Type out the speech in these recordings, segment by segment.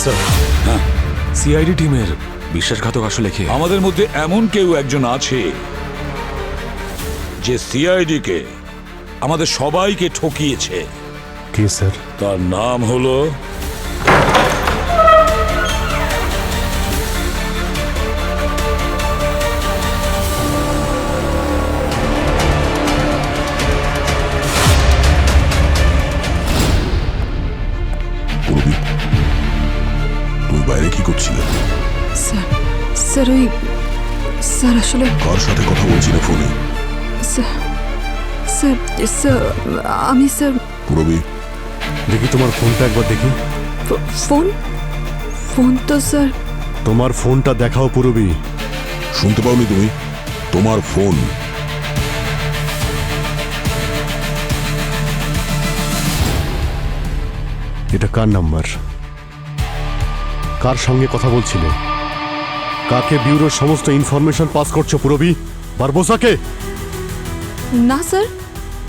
Sir, হ্যাঁ, CID টিমের বিশ্বাসঘাতক আসলে কে? আমাদের মধ্যে এমন কেউ একজন আছে যে সিআইডি কে আমাদের সবাইকে ঠকিয়েছে। কে স্যার? তার নাম হলো পূরবী। তুমি বাইরে কি করছিলে? স্যার স্যার ওই স্যার আসলে কার সাথে কথা বলছিলে ফোনে? স্যার স্যার স্যার আমি স্যার পূরবী, দেখি তোমার ফোনটা একবার দেখি। ফোন ফোন তো স্যার তোমার ফোনটা দেখাও পূরবী। শুনতে পাওনি তুমি? তোমার ফোন। এটা কার নাম্বার? কার সঙ্গে কথা বলছিলে? কাকে ব্যুরোর সমস্ত ইনফরমেশন পাস করছো পূরবী? বারবোসাকে? না স্যার।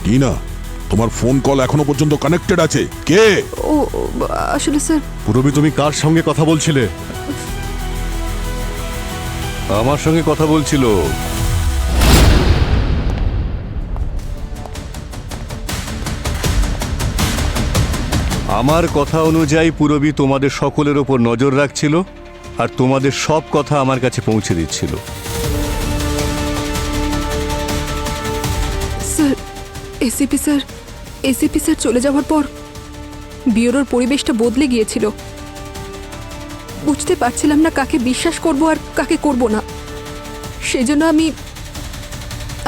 কি না? তোমার ফোন কল এখনো পর্যন্ত কানেক্টেড আছে। কে? ও আসলে স্যার পূরবী, তুমি কার সঙ্গে কথা বলছিলে? আমার সঙ্গে কথা বলছিল। আমার কথা অনুযায়ী পূরবী তোমাদের সকলের ওপর নজর রাখছিল আর তোমাদের সব কথা আমার কাছে পৌঁছে দিচ্ছিল। স্যার এসিপি স্যার চলে যাওয়ার পর ব্যুরোর পরিবেশটা বদলে গিয়েছিল। বুঝতে পারছিলাম না কাকে বিশ্বাস করব আর কাকে করব না। সেজন্য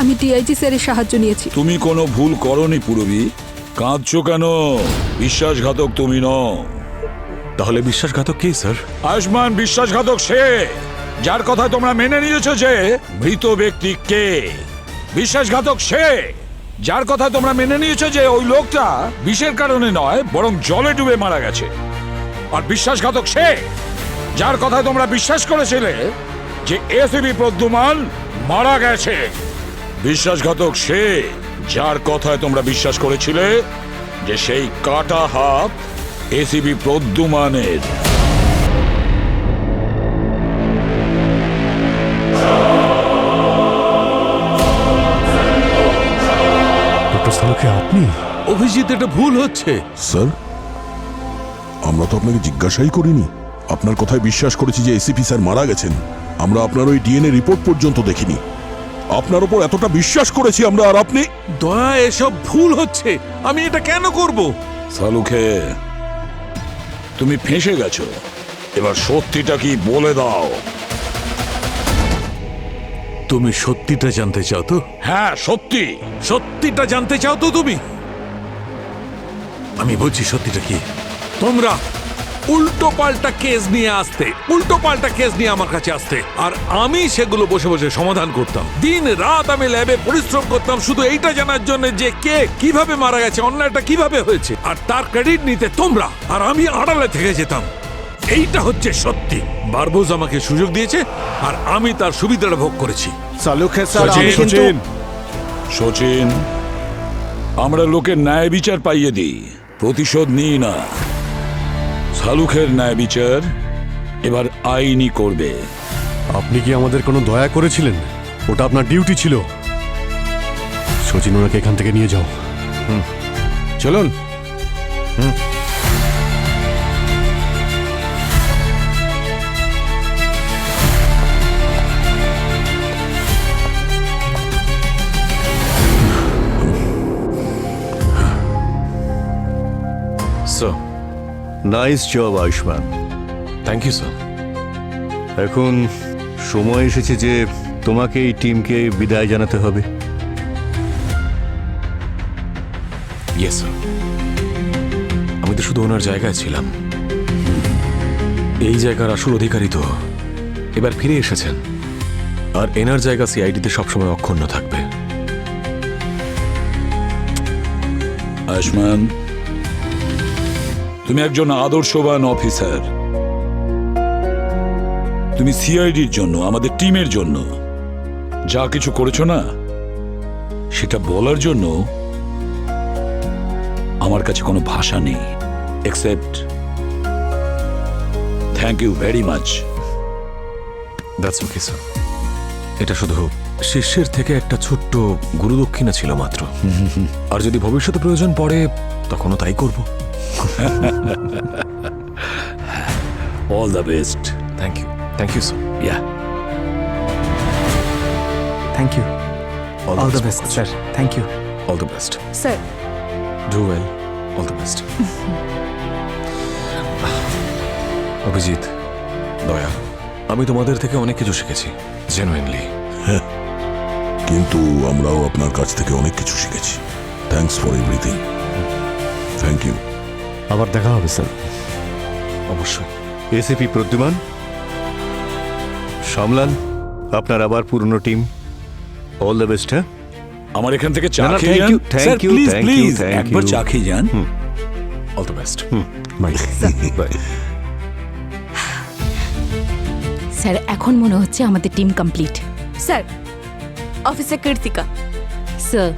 আমি ডিআইজি স্যারের সাহায্য নিয়েছি। তুমি কোনো ভুল করনি পূরবী। কাঁদছো কেন? বিশ্বাসঘাতক তুমি নও। তাহলে বিশ্বাসঘাতক কে স্যার? আয়ুষ্মান বিশ্বাসঘাতক সে যার কথা তোমরা মেনে নিয়েছো যে মৃত ব্যক্তি কে। বিশ্বাসঘাতক সে যার কথা তোমরা মেনে নিয়েছো যে ওই লোকটা বিষের কারণে নয় বরং জলে ডুবে মারা গেছে। আর বিশ্বাসঘাতক সে যার কথা তোমরা বিশ্বাস করেছিলে যে এসিপি প্রদ্যুমান মারা গেছে। বিশ্বাসঘাতক সে যার কথায় তোমরা বিশ্বাস করেছিলে যে সেই কাটা হাত এসিপি প্রদ্যুমানের। ডক্টর সালুকে আপনি? অভিজিৎ, এটা ভুল হচ্ছে। স্যার, আমরা তো আপনাকে জিজ্ঞাসাই করিনি। আপনার কথায় বিশ্বাস করেছি যে এসিপি স্যার মারা গেছেন। আমরা আপনার ওই ডিএনএ রিপোর্ট পর্যন্ত দেখিনি। আপনার ওপর এতটা বিশ্বাস করেছি আমরা, আর আপনি। দয়া, এসব ভুল হচ্ছে। আমি এটা কেন করব? সালুখে, তুমি ফেঁসে গেছো। এবার সত্যিটা কি বলে দাও। তুমি সত্যিটা জানতে চাও তো? হ্যাঁ, সত্যি। সত্যিটা জানতে চাও তো তুমি? আমি বলছি সত্যিটা কি। তোমরা উল্টো পাল্টা কেস নিয়ে আমার কাছে আসতে, আর আমি সেগুলো বসে বসে সমাধান করতাম। দিন রাত আমি ল্যাবে পরিশ্রম করতাম শুধু এইটা জানার জন্য যে কে কিভাবে মারা গেছে, অন্যায়টা কিভাবে হয়েছে, আর তার ক্রেডিট নিতে তোমরা, আর আমি আড়ালে থেকে যেতাম। এইটা হচ্ছে সত্যি। বারবোস আমাকে সুযোগ দিয়েছে আর আমি তার সুবিধাটা ভোগ করেছি। সালুকে স্যার, সচিন, সচিন, সচিন, আমরা লোকের ন্যায় বিচার পাইয়ে দিই, প্রতিশোধ নিই না। সালুখের ন্যায় বিচার এবার আইনি করবে। আপনি কি আমাদের কোনো দয়া করেছিলেন? ওটা আপনার ডিউটি ছিল। সচিন, ওনাকে এখান থেকে নিয়ে যাও। চলুন। Sir, nice job Ayushman. Thank you sir. এখন সময় এসেছে যে তোমাকে এই টিমকে বিদায় জানাতে হবে। Yes sir. আমি তো শুধু ওনার জায়গায় ছিলাম। এই জায়গার আসল অধিকারী তো এবার ফিরে এসেছেন, আর এনার জায়গা সিআইডিতে সবসময় অক্ষুণ্ণ থাকবে। আয়ুষ্মান, তুমি একজন আদর্শবান অফিসার। তুমি সিআইডির জন্য, আমাদের টিমের জন্য যা কিছু করেছো না, সেটা বলার জন্য আমার কাছে কোনো ভাষা নেই, except thank you very much. That's okay sir. এটা শুধু শিষ্যের থেকে একটা ছোট্ট গুরুদক্ষিণা ছিল মাত্র। আর যদি ভবিষ্যতে প্রয়োজন পড়ে তখনও তাই করব। All the best. Thank you sir. Yeah thank you. All the best sir. Thank you. All the best. Sir do well. All the best. Abhijit, Daya, আমি তোমাদের থেকে অনেক কিছু শিখেছি, জেনুইনলি। কিন্তু আমরাও আপনার কাছ থেকে অনেক কিছু শিখেছি। Thanks for everything. Thank you. আবার দেখা হবে স্যার। অবশ্যই। এসিপি প্রদ্যুমান, সামলান আপনার আবার পুরনো টিম। All the best. হ্যাঁ, আমার এখান থেকে চা না, না, খেয়ে thank যান। you, thank sir you, please thank you, please thank একবার you. চা খেয়ে যান। All the best. Bye bye. Sir এখন মনে হচ্ছে আমাদের টিম কমপ্লিট। স্যার অফিসে কীর্তিকা। স্যার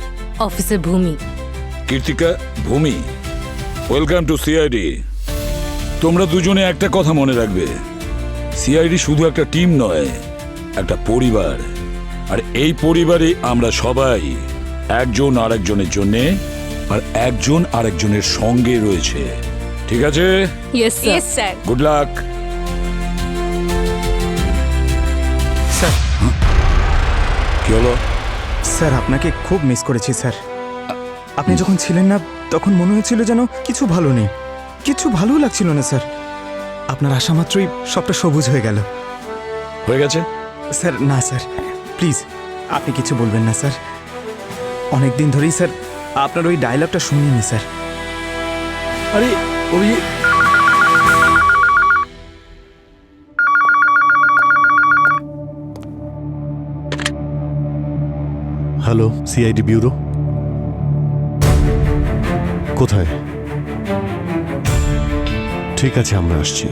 অফিসে ভূমি। কীর্তিকা, ভূমি, ওয়েলকাম টু সিআইডি। তোমরা দুজনে একটা কথা মনে রাখবে, সিআইডি শুধু একটা টিম নয়, একটা পরিবার। আর এই পরিবারে আমরা সবাই একজন আরেকজনের জন্যে আর একজন আরেকজনের সঙ্গে রয়েছে। ঠিক আছে? Yes sir. Sir. Good luck. Sir কি হলো? স্যার আপনাকে খুব মিস করেছি স্যার। আপনি যখন ছিলেন না তখন মনে হয়েছিল যেন কিছু ভালো নেই, কিছু ভালো লাগছিল না স্যার। আপনার আসা মাত্রই সবটা সবুজ হয়ে গেল। হয়ে গেছে? স্যার না স্যার, প্লিজ আপনি কিছু বলবেন না স্যার। অনেক দিন ধরেই স্যার আপনার ওই ডায়লগটা শুনিনি স্যার। আরে ওই হ্যালো, সিআইডি ব্যুরো। কোথায়? ঠিক আছে, আমরা আসছি।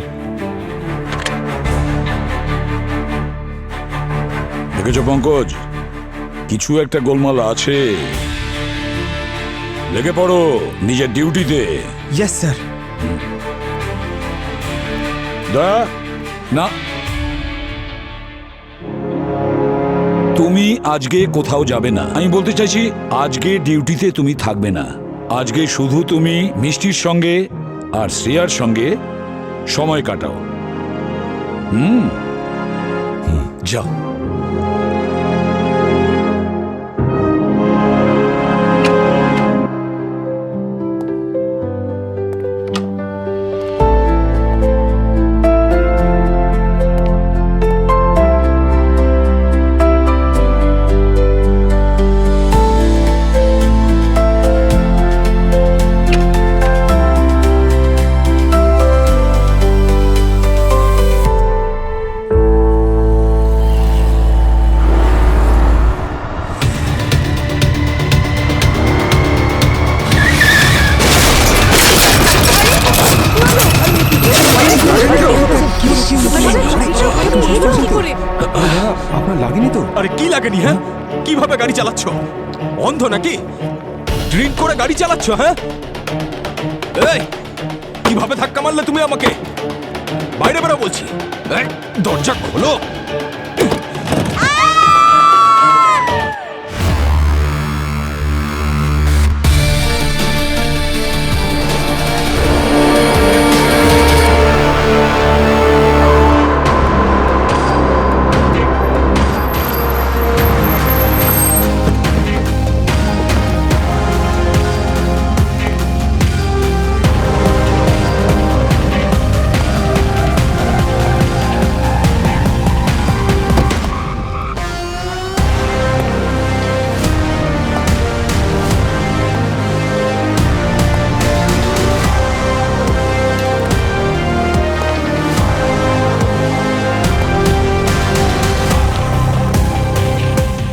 দেখেছো পঙ্কজ, কিছু একটা গোলমাল আছে। লেগে পড়ো নিজের ডিউটিতে। Yes sir. না, তুমি আজকে কোথাও যাবে না। আমি বলতে চাইছি আজকে ডিউটিতে তুমি থাকবে না। আজকে শুধু তুমি মিষ্টির সঙ্গে আর শ্রেয়ার সঙ্গে সময় কাটাও। যাও। আপনার লাগেনি তো? আরে কি লাগেনি? হ্যাঁ, কিভাবে গাড়ি চালাচ্ছ? অন্ধ নাকি? ড্রিঙ্ক করে গাড়ি চালাচ্ছ? হ্যাঁ, এই কিভাবে ধাক্কা মারলে তুমি আমাকে? বাইরে বেরো বলছি। এই, দরজা খোলো।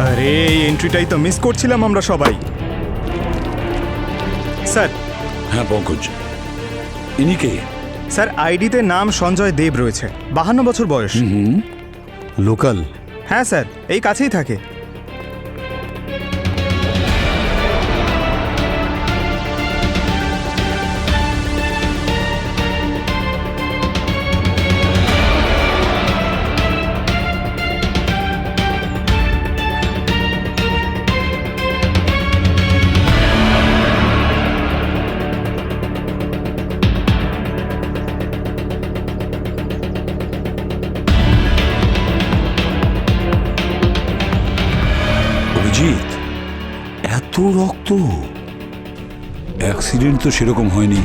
আরে এই এন্ট্রিটাই তো মিস করছিলাম আমরা সবাই। স্যার। হ্যাঁ পঙ্কজ, ইনি কে? স্যার আইডিতে নাম সঞ্জয় দেব রয়েছে, 52 বছর বয়স। লোকাল? হ্যাঁ স্যার, এই কাছেই থাকে। অভিজিৎ, এত রক্ত! অ্যাক্সিডেন্ট তো সেরকম হয়নি।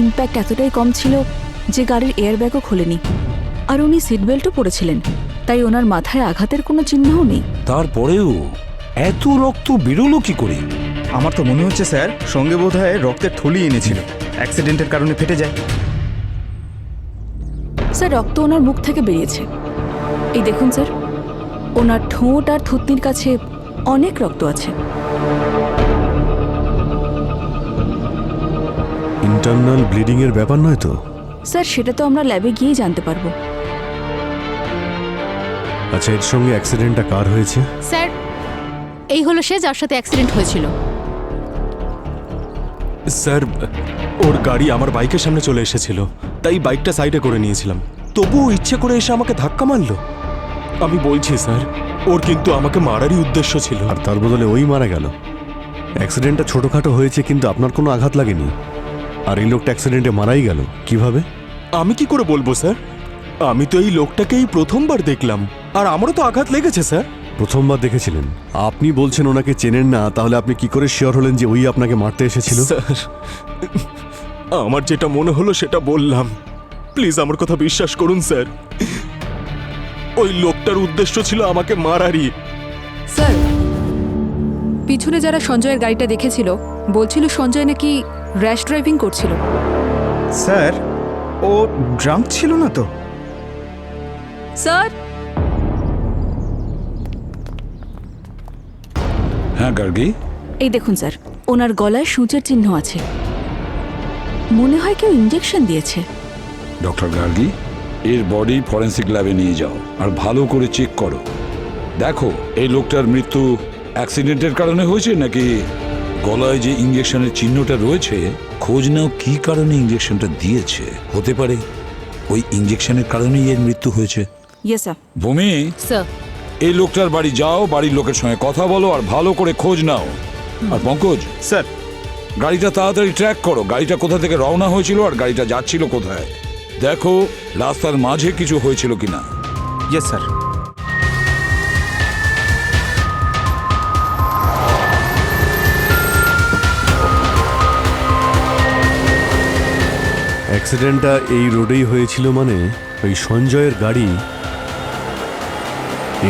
ইম্প্যাক্ট এতটাই কম ছিল যে গাড়ির এয়ারব্যাগও খোলেনি, আর উনি সিট বেল্টও পরেছিলেন, তাই ওনার মাথায় আঘাতের কোনো চিহ্নও নেই। তারপরেও এত রক্ত বেরোলো কি করে? আমার তো মনে হচ্ছে স্যার সঙ্গে বোধহয় রক্তের থলি এনেছিল, অ্যাক্সিডেন্টের কারণে ফেটে যায়। স্যার, রক্ত ওনার মুখ থেকে বেরিয়েছে। এই দেখুন স্যার, ওনার ঠোঁট আর থুতনির কাছে অনেক রক্ত আছে। ইন্টারনাল ব্লিডিং এর ব্যাপার নয় তো? স্যার, সেটা তো আমরা ল্যাবে গিয়েই জানতে পারবো। আচ্ছা, এর সঙ্গে অ্যাক্সিডেন্টটা কার হয়েছে? স্যার, এই হলো সে যার সাথে অ্যাক্সিডেন্ট হয়েছিল। স্যার, ওর গাড়ি আমার বাইকের সামনে চলে এসেছিল, তাই বাইকটা সাইডে করে নিয়েছিলাম। তবুও ইচ্ছে করে এসে আমাকে ধাক্কা মারলো। আমি বলছি স্যার, ওর কিন্তু আমাকে মারারই উদ্দেশ্য ছিল। আর তার বদলে ওই মারা গেল। অ্যাক্সিডেন্টটা ছোটখাটো হয়েছে, কিন্তু আপনার কোনো আঘাত লাগেনি। আর এই লোকটা অ্যাক্সিডেন্টে মারাই গেল কিভাবে? আমি কি করে বলবো স্যার? আমি তো এই লোকটাকেই প্রথমবার দেখলাম, আর আমারও তো আঘাত লেগেছে স্যার। প্রথমবার দেখেছিলেন? আপনি বলছেন ওনাকে চেনেন না, তাহলে আপনি কি করে শিওর হলেন যে ওই আপনাকে মারতে এসেছিল? স্যার, আমার যেটা মনে হলো সেটা বললাম। প্লিজ আমার কথা বিশ্বাস করুন স্যার। ওই লোকটার উদ্দেশ্য ছিল আমাকে মারারই। স্যার, পিছনে যারা সঞ্জয়ের গাড়িটা দেখেছিল বলছিল সঞ্জয় নাকি র্যাশ ড্রাইভিং করছিল। স্যার, ও ড্রাঙ্ক ছিল না তো? স্যার, হ্যাঁ গার্গী, এই দেখুন স্যার, ওনার গলায় সূচের চিহ্ন আছে। মনে হয় কেউ ইঞ্জেকশন দিয়েছে। ডক্টর গার্গী, এর বডি ফরেন্সিক ল্যাবে নিয়ে যাও আর ভালো করে চেক করো। দেখো এই লোকটার মৃত্যু অ্যাক্সিডেন্টের কারণে হয়েছে নাকি গলায় যে ইঞ্জেকশনের চিহ্নটা রয়েছে, খোঁজ নাও কি কারণে ইঞ্জেকশনটা দিয়েছে। হতে পারে ওই ইঞ্জেকশনের কারণেই এর মৃত্যু হয়েছে। Yes sir. ভূমি, স্যার, এই লোকটার বাড়ি যাও, বাড়ির লোকের সঙ্গে কথা বলো আর ভালো করে খোঁজ নাও। আর পঙ্কজ, স্যার, গাড়িটা তাড়াতাড়ি ট্র্যাক করো, গাড়িটা কোথা থেকে রওনা হয়েছিল আর গাড়িটা যাচ্ছিল কোথায়। দেখো রাস্তার মাঝে কিছু হয়েছিল কিনা। Yes sir. অ্যাক্সিডেন্টটা এই রোডেই হয়েছিল, মানে ওই সঞ্জয়ের গাড়ি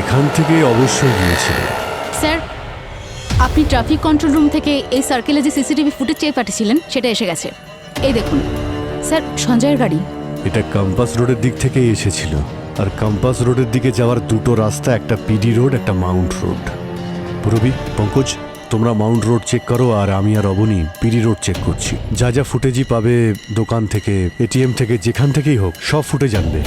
এখান থেকে অবশ্যই গিয়েছিল। স্যার, আপনি ট্রাফিক কন্ট্রোল রুম থেকে এই সার্কেলে যে সিসিটিভি ফুটেজ চেয়ে পাঠিয়েছিলেন সেটা এসে গেছে। এই দেখুন স্যার, সঞ্জয়ের গাড়ি। এটা কম্পাস রোডের দিক থেকেই এসেছিল। আর কম্পাস রোডের দিকে যাওয়ার দুটো রাস্তা, একটা পিডি রোড, একটা মাউন্ট রোড। পুরবি, পঙ্কজ, তোমরা মাউন্ট রোড চেক করো আর আমি আর অবনী পিডি রোড চেক করছি। যা যা ফুটেজই পাবে দোকান থেকে, এটিএম থেকে, যেখান থেকেই হোক, সব ফুটেজ আনবে।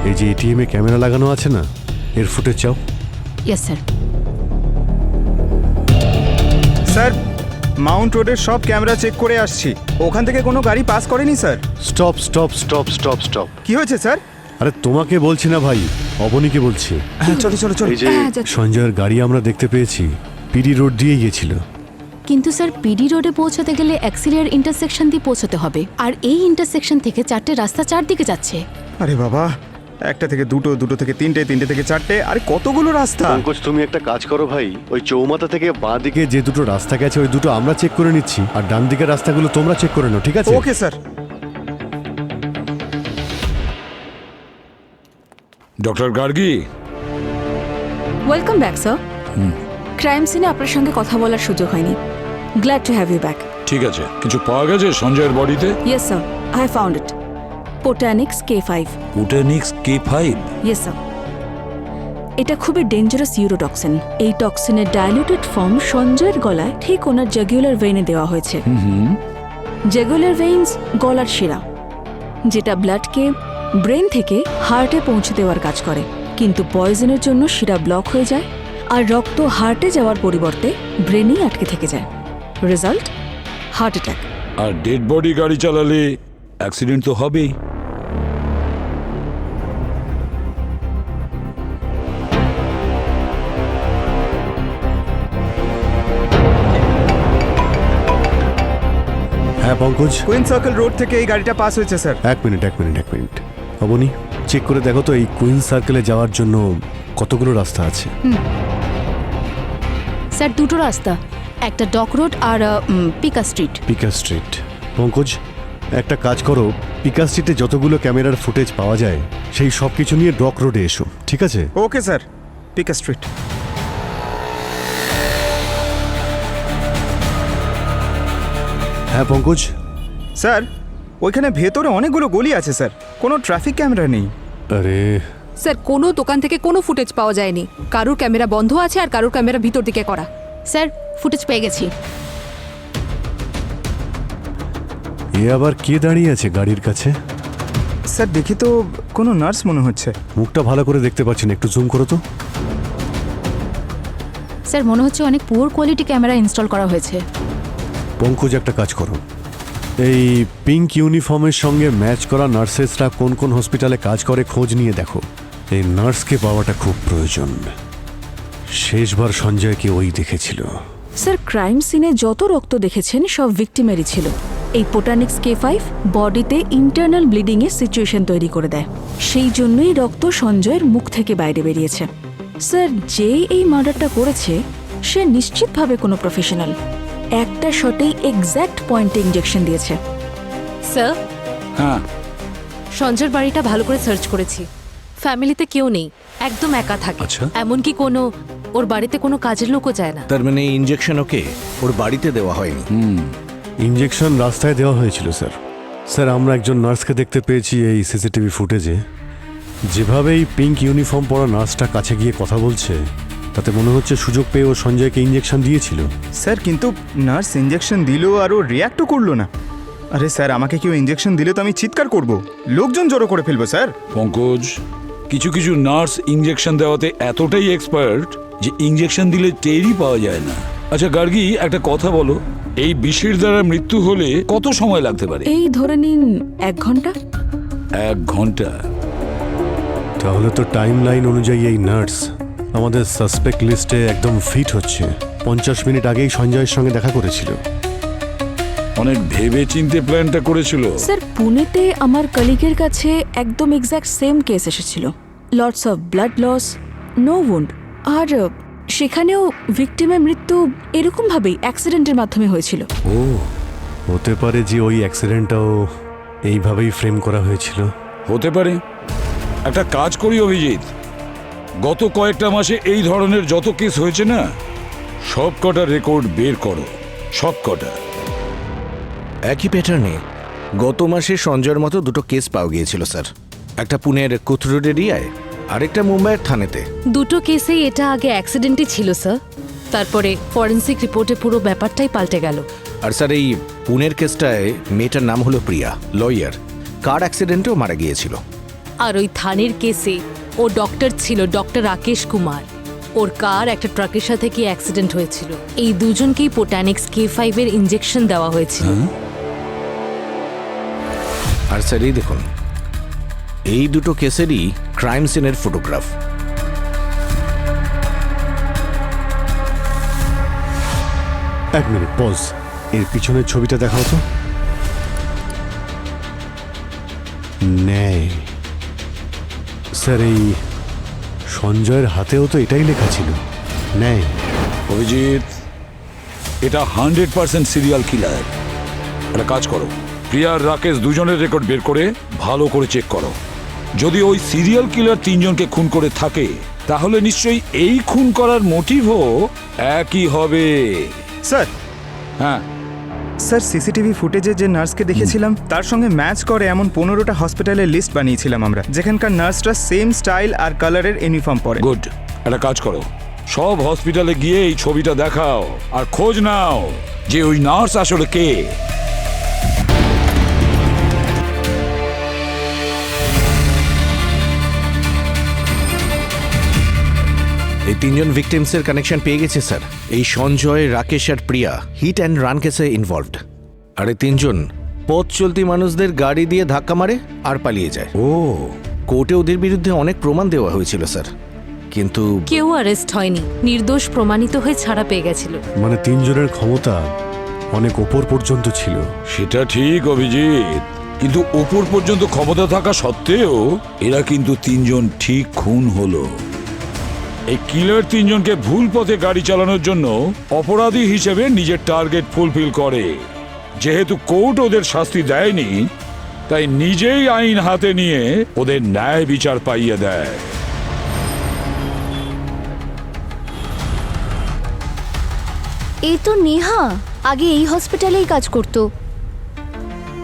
এই যে এটিএম এ ক্যামেরা লাগানো আছে না, এর ফুটেজ চাও। Yes sir. স্যার, মাউন্ট রোডের সব ক্যামেরা চেক করে আসছি, ওখান থেকে কোনো গাড়ি পাস করেনি sir. Stop stop stop stop stop. কি হয়েছে স্যার? আরে তোমাকে বলছি না ভাই, অবনীকে বলছি। হ্যাঁ, চলো চলো চলো। এই যে হ্যাঁ, যাচ্ছি। সঞ্জয়ের গাড়ি আমরা দেখতে পেয়েছি, পিডি রোড দিয়ে গিয়েছিল। কিন্তু স্যার, পিডি রোডে পৌঁছতে গেলে অ্যাক্সিলিয়ার ইন্টারসেকশন দিয়ে পৌঁছতে হবে, আর এই ইন্টারসেকশন থেকে চারটে রাস্তা চারদিকে যাচ্ছে। আরে বাবা, একটা থেকে দুটো, দুটো থেকে তিনটে, তিনটে থেকে চারটে, আরে কতগুলো রাস্তা। পঙ্কজ, তুমি একটা কাজ করো ভাই, ওই চৌমাথা থেকে বাঁ দিকে যে দুটো রাস্তা গেছে ওই দুটো আমরা চেক করে নিচ্ছি, আর ডান দিকের রাস্তাগুলো তোমরা চেক করে নাও, ঠিক আছে? Okay sir. Doctor Gargi, welcome back sir. Crime সিনে আপনার সঙ্গে কথা বলার সুযোগ হয়নি। Glad to have you back. ঠিক আছে, কিছু পাওয়া গেছে সঞ্জয়ের বডিতে? Yes sir, I found it. পোটানিক্স K5। পুটেনিক্স K5? Yes sir. এটা খুবই ডেঞ্জারাস ইউরোটক্সিন। এই টক্সিনের ডাইলিউটেড ফর্ম সঞ্জয়ের গলায় ঠিক ওনার জাগুলার ভেইনে দেওয়া হয়েছে। জাগুলার ভেইনস গলার শিরা, যেটা ব্লাডকে ব্রেন থেকে হার্টে পৌঁছে দেওয়ার কাজ করে। কিন্তু পয়জনের জন্য শিরা ব্লক হয়ে যায়, আর রক্ত হার্টে যাওয়ার পরিবর্তে ব্রেনেই আটকে থেকে যায়। Result, heart attack. আর ডেড বডি গাড়ি চালালে অ্যাক্সিডেন্ট তো হবেই। হ্যাঁ পঙ্কজ কুইন সার্কেল রোড থেকে এই গাড়িটা পাস হয়েছে স্যার। এক মিনিট অবনী, চেক করে দেখো তো এই কুইন সার্কেলে যাওয়ার জন্য কতগুলো রাস্তা আছে। স্যার দুটো রাস্তা, একটা ডক রোড আর পিকা স্ট্রিট। পিকা স্ট্রিট। পঙ্কজ, একটা কাজ করো, পিকা স্ট্রিটে যতগুলো ক্যামেরার ফুটেজ পাওয়া যায় সেই সব কিছু নিয়ে ডক রোডে এসো, ঠিক আছে? Okay sir, Pika street. হ্যাঁ পঙ্কজ, স্যার ওইখানে ভেতরে অনেকগুলো গলি আছে স্যার, কোনো ট্রাফিক ক্যামেরা নেই। আরে স্যার কোনো দোকান থেকে কোনো ফুটেজ পাওয়া যায়নি। কারুর ক্যামেরা বন্ধ আছে আর কারুর ক্যামেরা ভিতর দিকে করা। স্যার ফুটেজ পেয়ে গেছি। এ আবার কে দাঁড়িয়ে আছে গাড়ির কাছে? স্যার দেখি তো, কোনো নার্স মনে হচ্ছে। মুখটা ভালো করে দেখতে পাচ্ছি না, একটু জুম করো তো। স্যার মনে হচ্ছে অনেক পুয়ার কোয়ালিটি ক্যামেরা ইনস্টল করা হয়েছে। পঙ্কজ একটা কাজ করো, এই পিঙ্ক ইউনিফর্মের সঙ্গে ম্যাচ করা নার্সেসরা কোন কোন হসপিটালে কাজ করে খোঁজ নিয়ে দেখো। এই নার্সকে পাওয়াটা খুব প্রয়োজন। শেষবার সঞ্জয়কে ওই দেখেছিল। স্যার ক্রাইম সিনে যত রক্ত দেখেছেন সব ভিকটিমেরই ছিল। এই পোটানিক্স K5 বডিতে ইন্টারনাল ব্লিডিং এর সিচুয়েশন তৈরি করে দেয়, সেই জন্যই রক্ত সঞ্জয়ের মুখ থেকে বাইরে বেরিয়েছে। স্যার যে এই মার্ডারটা করেছে সে নিশ্চিতভাবে কোনো প্রফেশনাল। একটা শটেই এক্স্যাক্ট পয়েন্টে ইনজেকশন দিয়েছে। স্যার, হ্যাঁ, সঞ্জয়ের বাড়িটা ভালো করে সার্চ করেছি। ফ্যামিলিতে কেউ নেই, একদম একা থাকে। আচ্ছা। এমনকি ওর বাড়িতে কোনো কাজের লোকও যায় না। তার মানে ইনজেকশন ওকে ওর বাড়িতে দেওয়া হয়নি। ইঞ্জেকশন রাস্তায় দেওয়া হয়েছিল স্যার। স্যার আমরা একজন নার্সকে দেখতে পেয়েছি এই সিসিটিভি ফুটেজে। যেভাবে এই পিঙ্ক ইউনিফর্ম পরা নার্সটা কাছে গিয়ে কথা বলছে তাতে মনে হচ্ছে সুযোগ পেয়ে ও সঞ্জয়কে ইঞ্জেকশন দিয়েছিল। স্যার কিন্তু নার্স ইঞ্জেকশন দিল আর ও রিয়াক্টও করলো না। আরে স্যার আমাকে কেউ ইঞ্জেকশন দিলে তো আমি চিৎকার করব, লোকজন জড়ো করে ফেলবো স্যার। পঙ্কজ, কিছু কিছু নার্স ইঞ্জেকশন দেওয়াতে এতটাই এক্সপার্ট যে ইঞ্জেকশন দিলে টেরই পাওয়া যায় না। আচ্ছা গার্গী, একটা কথা বলো, এই বিষের দ্বারা মৃত্যু হলে কত সময় লাগতে পারে? এই ধরে নিন 1 ঘন্টা। 1 ঘন্টা? তাহলে তো টাইম লাইন অনুযায়ী এই নার্স আমাদের সাসপেক্ট লিস্টে একদম ফিট হচ্ছে। 50 মিনিট আগেই সঞ্জয়ের সঙ্গে দেখা করেছিল। অনেক ভেবে চিনতে প্ল্যানটা করেছিল। স্যার পুনেতে আমার কলিগের কাছে একদম এক্স্যাক্ট সেম কেস এসেছিল। Lots of blood loss, no wound, আর সেখানেও ভিকটিমের মৃত্যু এরকমভাবেই অ্যাক্সিডেন্টের মাধ্যমে হয়েছিল। ও হতে পারে যে ওই অ্যাক্সিডেন্টটাও এইভাবেই ফ্রেম করা হয়েছিল। হতে পারে। একটা কাজ করি অভিজিৎ, গত কয়েকটা মাসে এই ধরনের যত কেস হয়েছে না, সব কটা রেকর্ড বের করো, সব কটা। একই প্যাটার্নে গত মাসে সঞ্জয়ের মতো দুটো কেস পাওয়া গিয়েছিল স্যার। একটা পুনের কোথরোড এরিয়ায়, আরেকটা মুম্বাইয়ের থানেতে। দুটো কেসেই এটা আগে অ্যাক্সিডেন্টই ছিল স্যার। তারপরে ফরেন্সিক রিপোর্টে পুরো ব্যাপারটাই পাল্টে গেল। আর স্যার এই পুনের কেসটায় মেয়েটার নাম হলো প্রিয়া, লয়ার, কার অ্যাক্সিডেন্টেও মারা গিয়েছিল। আর ওই থানের কেসে ও ডক্টর ছিল, ডক্টর রাকেশ কুমার। ওর কার একটা ট্রাকের সাথে কি অ্যাক্সিডেন্ট হয়েছিল। এই দুজনকেই পোটানিক্স K5 এর ইনজেকশন দেওয়া হয়েছিল। আর স্যার এই দেখুন, এই দুটো কেসেরই ক্রাইম সিনের ফটোগ্রাফ। এক মিনিট পজ, এর পিছনের ছবিটা দেখাও তো। নেই স্যার, এই সঞ্জয়ের হাতেও তো এটাই লেখা ছিল, নেই। অভিজিৎ, এটা 100% সিরিয়াল কিলার। একটা কাজ করো, প্রিয়া আর রাকেশ দুজনের রেকর্ড বের করে ভালো করে চেক করো। যদি ওই সিরিয়াল কিলার 3 জনকে খুন করে থাকে তাহলে নিশ্চয়ই এই খুন করার মোটিভও একই হবে। স্যার, হ্যাঁ স্যার সিসিটিভি ফুটেজে যে নার্সকে দেখেছিলাম তার সঙ্গে ম্যাচ করে এমন 15টা হসপিটালের লিস্ট বানিয়েছিলাম আমরা, যেখানকার নার্সরা সেম স্টাইল আর কালারের ইউনিফর্ম পরে। গুড। একটা কাজ করো, সব হসপিটালে গিয়ে এই ছবিটা দেখাও আর খোঁজ নাও যে ওই নার্স আসলে কে। এই 3 জন ভিকটিমসের কানেকশন পেয়ে গেছে স্যার। এই সঞ্জয়, রাকেশ আর প্রিয়া হিট অ্যান্ড রান কেসে ইনভলভড। আর এই 3 জন পথ চলতি মানুষদের গাড়ি দিয়ে ধাক্কা মারে আর পালিয়ে যায়। ও, কোর্টে ওদের বিরুদ্ধে অনেক প্রমাণ দেওয়া হয়েছিল স্যার, কিন্তু কেউ অ্যারেস্ট হয়নি, নির্দোষ প্রমাণিত হয়ে ছাড়া পেয়ে গেছিল। মানে 3 জনের ক্ষমতা অনেক ওপর পর্যন্ত ছিল। সেটা ঠিক অভিজিৎ, কিন্তু উপর পর্যন্ত ক্ষমতা থাকা সত্ত্বেও এরা কিন্তু তিনজন ঠিক খুন হলো। এই কিলার তিনজনকে ভুল পথে গাড়ি চালানোর জন্য অপরাধী হিসেবে নিজের টার্গেট ফুলফিল করে। যেহেতু কোর্ট ওদের শাস্তি দেয়নি, তাই নিজেই আইন হাতে নিয়ে ওদের ন্যায় বিচার পাইয়ে দেয়। এই তো নেহা আগে এই হসপিটালেই কাজ করত।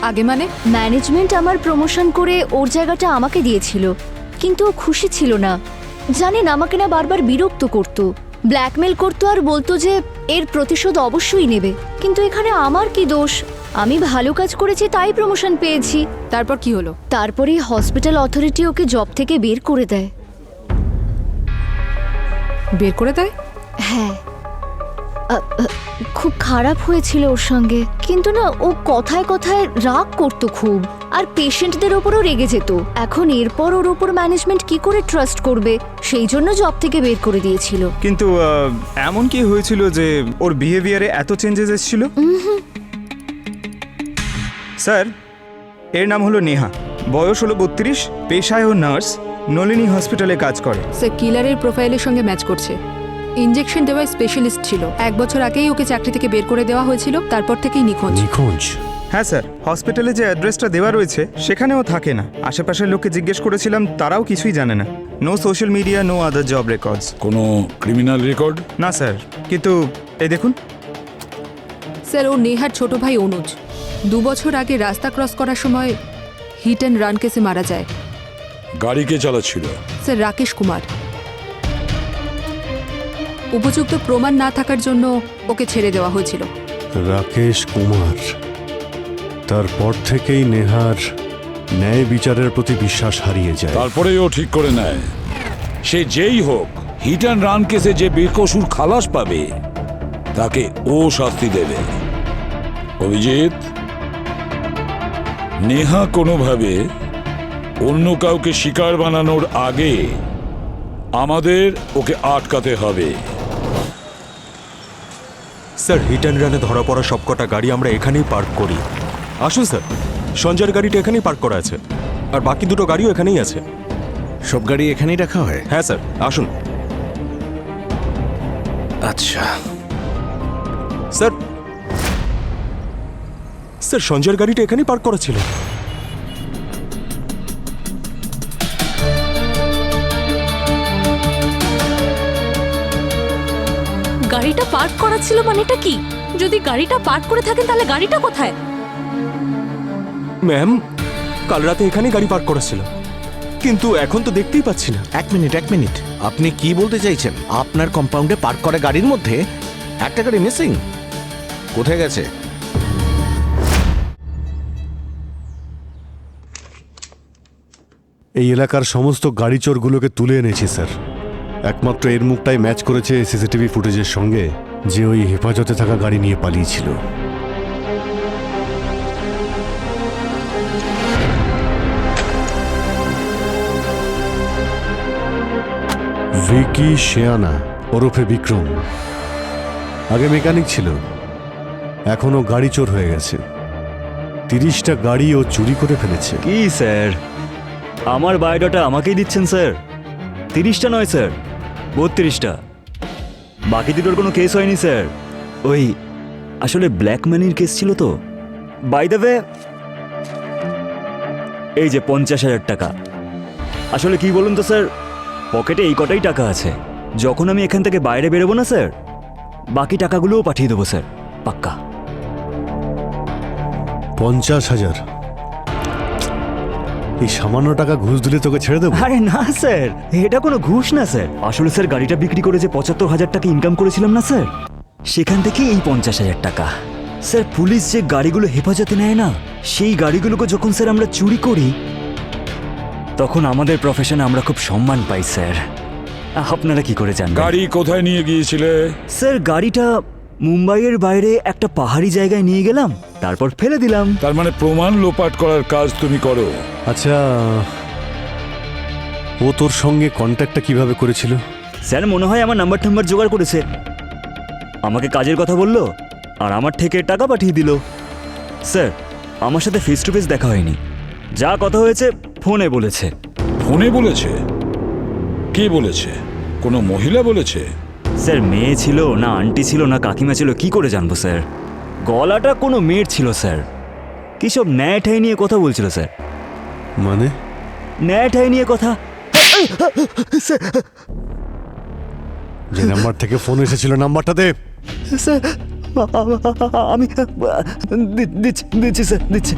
আগে মানে? ম্যানেজমেন্ট আমার প্রমোশন করে ওর জায়গাটা আমাকে দিয়েছিল, কিন্তু ও খুশি ছিল না। জানেন, আমাকে না বারবার বিরক্ত করত, ব্ল্যাকমেল করতো আর বলতো যে এর প্রতিশোধ অবশ্যই নেবে। কিন্তু এখানে আমার কি দোষ? আমি ভালো কাজ করেছি তাই প্রমোশন পেয়েছি। তারপর কি হলো? তারপরে হসপিটাল অথরিটি ওকে জব থেকে বের করে দেয়। বের করে দেয়? হ্যাঁ, খুব খারাপ হয়েছিল ওর সঙ্গে। কিন্তু না, ও কথায় কথায় রাগ করতো খুব, আর পেশেন্টদের ওপরও রেগে যেত। এখন এরপর ওর ওপর ম্যানেজমেন্ট কি করে ট্রাস্ট করবে, সেই জন্য জব থেকে বের করে দিয়েছিল। কিন্তু এমন কি হয়েছিল যে ওর বিহেভিয়ারে এত চেঞ্জেস এসেছিল? স্যার, এর নাম হলো নেহা, বয়স হলো 32, পেশায় ও নার্স, নলিনী হসপিটালে কাজ করে। সে কিলারের প্রোফাইলের সঙ্গে ম্যাচ করছে। ইনজেকশন দেওয়ার স্পেশালিস্ট ছিল। 1 বছর আগেই ওকে চাকরি থেকে বের করে দেওয়া হয়েছিল, তারপর থেকেই নিখোঁজ। নিখোঁজ? হ্যাঁ স্যার, হসপিটালে যে অ্যাড্রেসটা দেওয়া রয়েছে সেখানেও থাকে না। আশেপাশের লোককে জিজ্ঞেস করেছিলাম, তারাও কিছুই জানে না। No social media, no other job records. কোনো ক্রিমিনাল রেকর্ড? না স্যার, কিন্তু এই দেখুন। স্যার, ও নেহার ছোট ভাই অনুজ 2 বছর আগে রাস্তা ক্রস করার সময় হিট অ্যান্ড রান কেসে মারা যায়। গাড়ি কে চালাচ্ছিল? স্যার, রাকেশ কুমার। উপযুক্ত প্রমাণ না থাকার জন্য ওকে ছেড়ে দেওয়া হয়েছিল। রাকেশ কুমার। তারপর থেকেই নেহার ন্যায় বিচারের প্রতি বিশ্বাস হারিয়ে যায়। তারপরে ও ঠিক করে নেয় সে যেই হোক, হিট অ্যান্ড রান কেসে যে বেকসুর খালাস পাবে তাকে ও শাস্তি দেবে। অভিজিৎ, নেহা কোনোভাবে অন্য কাউকে শিকার বানানোর আগে আমাদের ওকে আটকাতে হবে। স্যার, হিট অ্যান্ড রানে ধরা পড়া সবকটা গাড়ি আমরা এখানেই পার্ক করি। আসুন স্যার, সঞ্জয়ের গাড়িটা এখানেই পার্ক করা আছে, আর বাকি দুটো গাড়িও এখানেই আছে। সব গাড়ি এখানেই রাখা হয়? হ্যাঁ স্যার, আসুন। আচ্ছা স্যার, স্যার সঞ্জয়ের গাড়িটা এখানেই পার্ক করা ছিল। গাড়িটা পার্ক করা ছিল মানেটা কি? যদি গাড়িটা পার্ক করে থাকেন তাহলে গাড়িটা কোথায়? ম্যাম, কাল রাতে এখানেই গাড়ি পার্ক করা ছিল, কিন্তু এখন তো দেখতেই পাচ্ছি না। এক মিনিট, আপনি কি বলতে চাইছেন? আপনার কম্পাউন্ডে পার্ক করা গাড়ির মধ্যে একটা গাড়ি মিসিং? কোথায় গেছে? এই এলাকার সমস্ত গাড়ি চোরগুলোকে তুলে এনেছি স্যার। একমাত্র এর মুখটাই ম্যাচ করেছে সিসিটিভি ফুটেজের সঙ্গে, যে ওই হেফাজতে থাকা গাড়ি নিয়ে পালিয়েছিল। ভিকি শেয়ানা ওরফে বিক্রম আগে মেকানিক ছিল, এখনও গাড়ি চোর হয়ে গেছে। 30টা গাড়ি ও চুরি করে ফেলেছে। কি স্যার, আমার বায়োডাটা আমাকেই দিচ্ছেন স্যার? 30টা নয় স্যার, 32টা। বাকি দুটোর কোনো কেস হয়নি স্যার। ওই আসলে ব্ল্যাক মানির কেস ছিল তো। বাই দ্য ওয়ে, এই যে 50,000 টাকা। আসলে কি বলুন তো স্যার, পকেটে এই কটাই টাকা আছে। যখন আমি এখান থেকে বাইরে বেরোবো না স্যার, বাকি টাকাগুলোও পাঠিয়ে দেবো স্যার, পাক্কা। 50,000? এই সামান্য টাকা ঘুষ দিলে তোকে ছেড়ে দেবো? আরে না স্যার, এটা কোনো ঘুষ না স্যার। আসলে স্যার, গাড়িটা বিক্রি করে যে 75,000 টাকা ইনকাম করেছিলাম না স্যার, সেখান থেকে এই 50,000 টাকা। স্যার, পুলিশ যে গাড়িগুলো হেফাজতে নেয় না, সেই গাড়িগুলোকে যখন স্যার আমরা চুরি করি, তখন আমাদের প্রফেশনে আমরা খুব সম্মান পাই স্যার। আপনারা কি করে জানেন? গাড়ি কোথায় নিয়ে গিয়েছিলে? স্যার, গাড়িটা মুম্বাইয়ের বাইরে একটা পাহাড়ি জায়গায় নিয়ে গেলাম, তারপর ফেলে দিলাম। তার মানে প্রমাণ লোপাট করার কাজ তুমি করো? আচ্ছা, ও তোর সঙ্গে কন্ট্যাক্টটা কিভাবে করেছিল? স্যার, মনে হয় আমার নাম্বার জোগাড় করেছে। আমাকে কাজের কথা বললো, আর আমার থেকে টাকা পাঠিয়ে দিল। স্যার, আমার সাথে ফেস টু ফেস দেখা হয়নি, যা কথা হয়েছে ফোনে বলেছে। ফোনে বলেছে? কে বলেছে? কোনো মহিলা বলেছে? স্যার, মেয়ে ছিল না আন্টি ছিল না কাকিমা ছিল কি করে জানবো স্যার? গলাটা কোনো মেয়ের ছিল স্যার। কি সব ন্যায় ঠাই নিয়ে কথা বলছিল স্যার। মানে? ন্যায় ঠাই নিয়ে কথা। যে নাম্বার থেকে ফোন এসেছিল নাম্বারটা দে। স্যার, আমি দিচ্ছি স্যার, দিচ্ছি।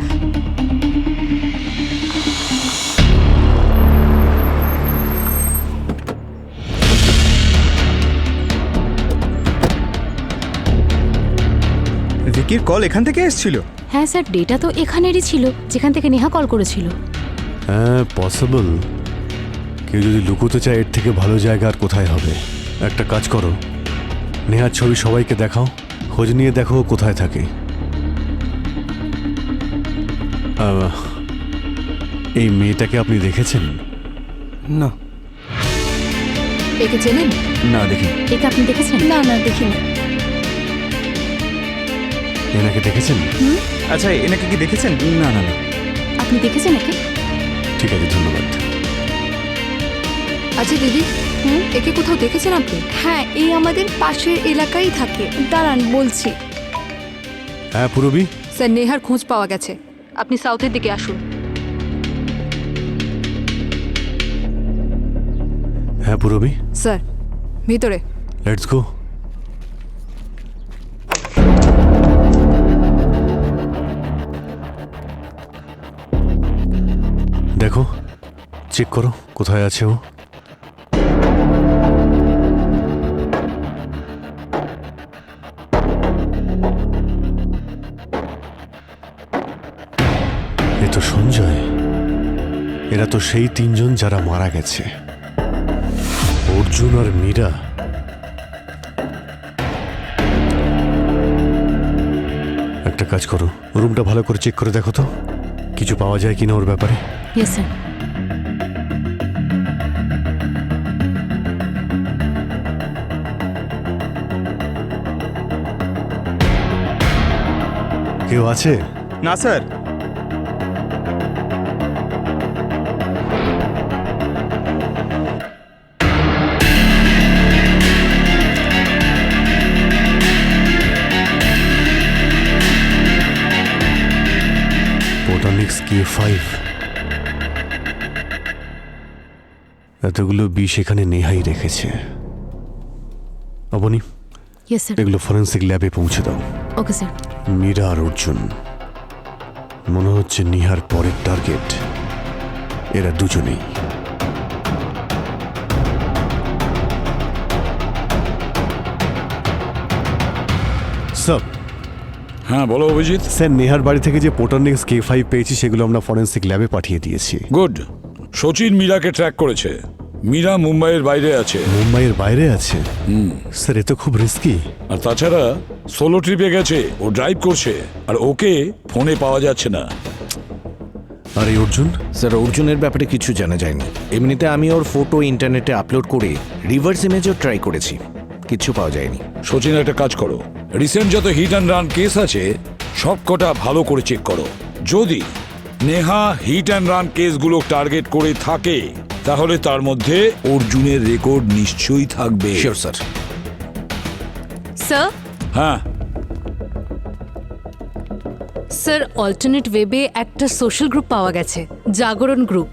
ভিকির কল এখান থেকে এসেছিল? হ্যাঁ স্যার, ডেটা তো এখানেরই ছিল যেখান থেকে নেহা কল করেছিল। হ্যাঁ, পসিবল। কেউ যদি লুকোতে চায় এর থেকে ভালো জায়গা আর কোথায় হবে? একটা কাজ করো, নেহার ছবি সবাইকে দেখাও, খোঁজ নিয়ে দেখো ও কোথায় থাকে। এই মেয়েটাকে আপনি দেখেছেন? না। একে চেনেন? না, দেখি। একে আপনি দেখেছেন? না না দেখিনি। এনাকে দেখেছেন? আচ্ছা, এনাকে কি দেখেছেন? না না না। আপনি দেখেছেন একে? ঠিক আছে, ধন্যবাদ। আচ্ছা দিদি, একে কোথাও দেখেছেন আপনি? হ্যাঁ, এই আমাদের পাশের এলাকায় থাকে। দাঁড়ান বলছি। হ্যাঁ পুরবী, স্যার, নেহার খোঁজ পাওয়া গেছে। আপনি সাউথের দিকে আসুন। হ্যাঁ পুরবী, স্যার, ভিতরে। Let's go. দেখো, চেক করো কোথায় আছে ও। এ তো সঞ্জয়। এরা তো সেই তিনজন যারা মারা গেছে, অর্জুন আর মীরা। একটা কাজ করো, রুমটা ভালো করে চেক করে দেখো তো কিছু পাওয়া যায় কিনা ওর ব্যাপারে। Yes sir. কেউ আছে? না স্যার। বোটানিক্স K5, এতগুলো বিষ এখানে নেহাই রেখেছে। Abani, yes sir. এগুলো ফরেন্সিক ল্যাবে পৌঁছে দাও। Okay sir. মীরা আর অর্জুন মনে হচ্ছে নিহার পরের টার্গেট। এরা দুজনেই। স্যার। হ্যাঁ বলো অভিজিৎ। স্যার, নেহার বাড়ি থেকে যে পোটানিক্স K5 পেয়েছি সেগুলো আমরা ফরেন্সিক ল্যাবে পাঠিয়ে দিয়েছি। গুড। সচিন মীরাকে ট্র্যাক করেছে। মীরা মুম্বাইয়ের বাইরে আছে। মুম্বাইয়ের বাইরে আছে? স্যার, এ তো খুব রিস্কি। আর তাছাড়া সোলো ট্রিপে গেছে, ও ড্রাইভ করছে, আর ওকে ফোনে পাওয়া যাচ্ছে না। আর এই অর্জুন? স্যার, অর্জুনের ব্যাপারে কিছু জানা যায়নি। এমনিতে আমি ওর ফটো ইন্টারনেটে আপলোড করে রিভার্স ইমেজও ট্রাই করেছি, কিছু পাওয়া যায়নি। সচিন, একটা কাজ করো, রিসেন্ট যত হিট অ্যান্ড রান কেস আছে সব কটা ভালো করে চেক করো। যদি নেহা হিট অ্যান্ড রান কেসগুলো টার্গেট করে থাকে তাহলে তার মধ্যে অর্জুনের রেকর্ড নিশ্চয়ই থাকবে। Sure sir. স্যার। হ্যাঁ স্যার, অল্টারনেট ওয়েবে একটা সোশ্যাল গ্রুপ পাওয়া গেছে, জাগরণ গ্রুপ।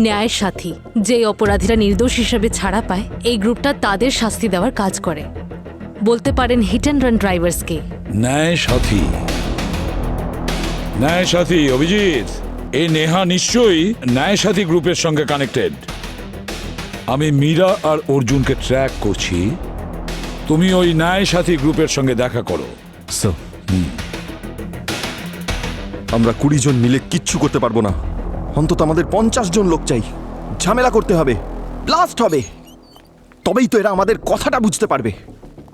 ন্যায় সাথী। যে অপরাধীরা নির্দোষ হিসেবে ছাড়া পায়, এই গ্রুপটা তাদের শাস্তি দেওয়ার কাজ করে। বলতে পারেন হিট অ্যান্ড রান ড্রাইভার্সকে। ন্যায় সাথী, ন্যায় সাথী। অভিজিৎ, এই নেহা নিশ্চয়ই ন্যায় সাথী গ্রুপের সঙ্গে কানেক্টেড। আমি মীরা আর অর্জুনকে ট্র্যাক করছি, তুমি ওই ন্যায় সাথী গ্রুপের সঙ্গে দেখা করো। স্যার, আমরা 20 জন মিলে কিচ্ছু করতে পারবো না। অন্তত আমাদের 50 জন লোক চাই। ঝামেলা করতে হবে, ব্লাস্ট হবে, তবেই তো এরা আমাদের কথাটা বুঝতে পারবে।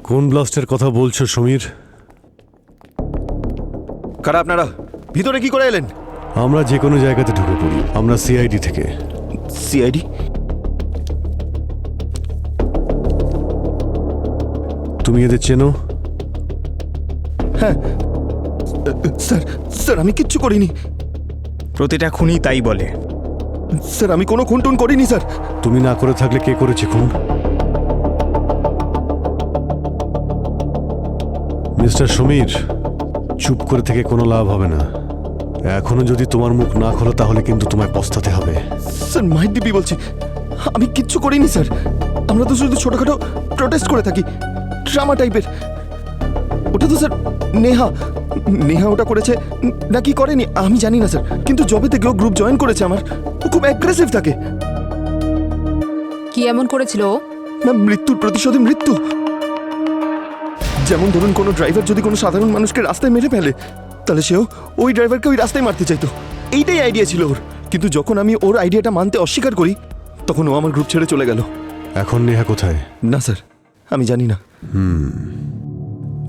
কোন ব্লাস্টের কথা বলছো সমীর? কারা আপনারা? ভিতরে কি করে এলেন? আমরা যে কোনো জায়গাতে ঢুকে পড়ি। আমরা সিআইডি থেকে। সিআইডি? তুমি এদের চেনো? হ্যাঁ স্যার স্যার আমি কিচ্ছু করিনি। প্রতিটা খুনি তাই বলে। স্যার আমি কোনো খুন টুন করিনি স্যার। তুমি না করে থাকলে কে করেছে খুন? মিস্টার সমীর, চুপ করে থেকে কোনো লাভ হবে না। এখনো যদি তোমার মুখ না খোলো তাহলে কিন্তু তোমায় পস্তাতে হবে। স্যার মাহির দিব্যি বলছি, আমি কিচ্ছু করিনি স্যার। আমরা তো শুধু ছোটখাটো প্রোটেস্ট করে থাকি, ড্রামা টাইপের। ওটা তো স্যার নেহা নেহা ওটা করেছে নাকি করেনি আমি জানি না স্যার, কিন্তু যবে থেকে ও গ্রুপ জয়েন করেছে আমার, ও খুব অ্যাগ্রেসিভ থাকে। কি এমন করেছিল ও? না, মৃত্যুর প্রতিশোধে মৃত্যু। যেমন ধরুন কোনো ড্রাইভার যদি কোনো সাধারণ মানুষকে রাস্তায় মেরে ফেলে, তাহলে সেও ওই ড্রাইভারকে ওই রাস্তায় মারতে চাইতো। এইটাই আইডিয়া ছিল ওর। কিন্তু যখন আমি ওর আইডিয়াটা মানতে অস্বীকার করি, তখন ও আমার গ্রুপ ছেড়ে চলে গেল। এখন নেহা কোথায়? না স্যার, আমি জানি না।